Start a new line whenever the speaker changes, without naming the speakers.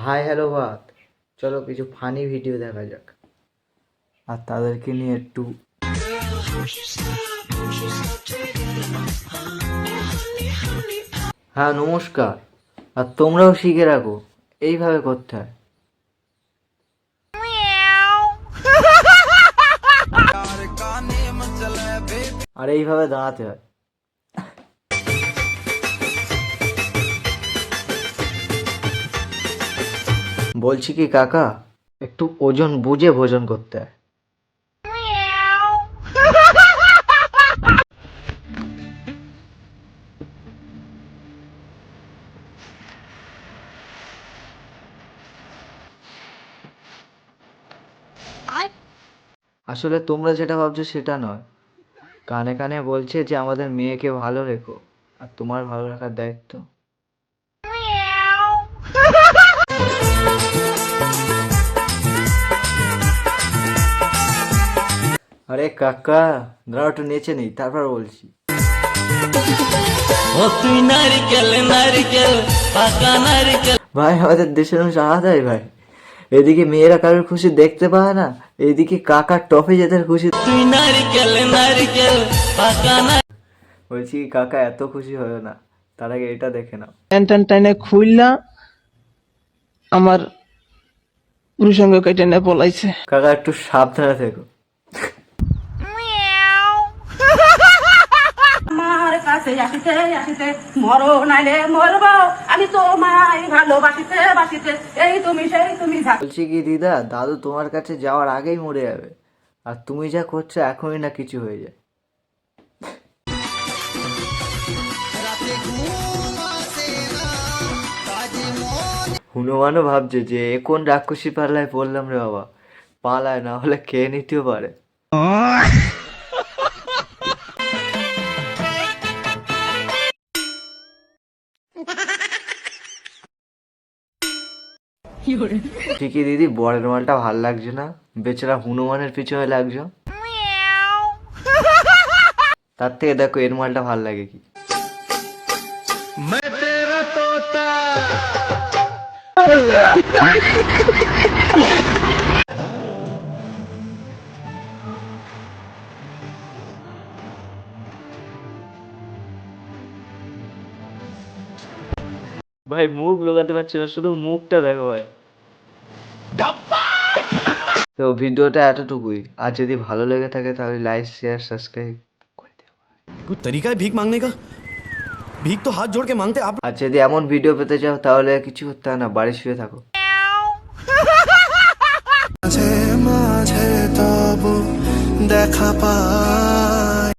Hi hello ভাত, চলো কিছু ফানি ভিডিও দেখা যাক আর তাদেরকে নিয়ে একটু। হ্যাঁ নমস্কার, আর তোমরাও শিখে রাখো এইভাবে করতে হয়। আর এইভাবে দাঁড়াতে হয়। বলছি কি কাকা, একটু ওজন বুঝে ভোজন করতে হয়। আসলে তোমরা যেটা ভাবছো সেটা নয়, কানে কানে বলছে যে আমাদের মেয়েকে ভালো রেখো, আর তোমার ভালো রাখার দায়িত্ব। আরে কাকা দাঁড়াও, একটু নেচে নেই তারপর বলছি। ভাই আমাদের দেশের মানুষ আলাদাই ভাই, এদিকে মেয়েরা কারোর খুশি দেখতে পায় না, এদিকে কাকার টপে যেদের খুশি। বলছি কি কাকা এত খুশি হয় না, তার আগে এটা দেখে নাও।
টাইনে খুললা আমার পুরুষাঙ্গ কেটে পলাইছে।
কাকা একটু সাবধানে থেকো।
আমার কাছে আসিতে আসিতে মরো নাইলে মরবো, আমি তোমায় ভালোবাসিতে বাসিতে এই তুমি সেই তুমি।
বলছি কি দিদা, দাদু তোমার কাছে যাওয়ার আগেই মরে যাবে, আর তুমি যা করছো এখনই না কিছু হয়ে যায়। হনুমানও ভাবছে যে এ কোন রাক্ষসী পাল্লায় পড়লাম রে বাবা, পালায় না হলে খেয়ে নিতেও পারে। ঠিকই দিদি, বরের মালটা ভাল লাগছে না, বেচারা হনুমানের পিছনে লাগছো, তার থেকে দেখো এর মালটা ভাল লাগে কি। ভাই মুখ লোকাতে পারছি না, শুধু মুখটা দেখো ভাই। তো ভিডিওটা এতটুকুই, আর যদি ভালো লেগে থাকে তাহলে লাইক শেয়ার সাবস্ক্রাইব করে দিও।
कुछ तरीका है भीख मांगने का? भीख तो हाथ जोड़ के मांगते आप।
আর যদি এমন ভিডিও পেতে চাও তাহলে কিছু করতে হয় না, বাড়ি শুয়ে থাকো।
মাঝে মাঝে তবু দেখা পা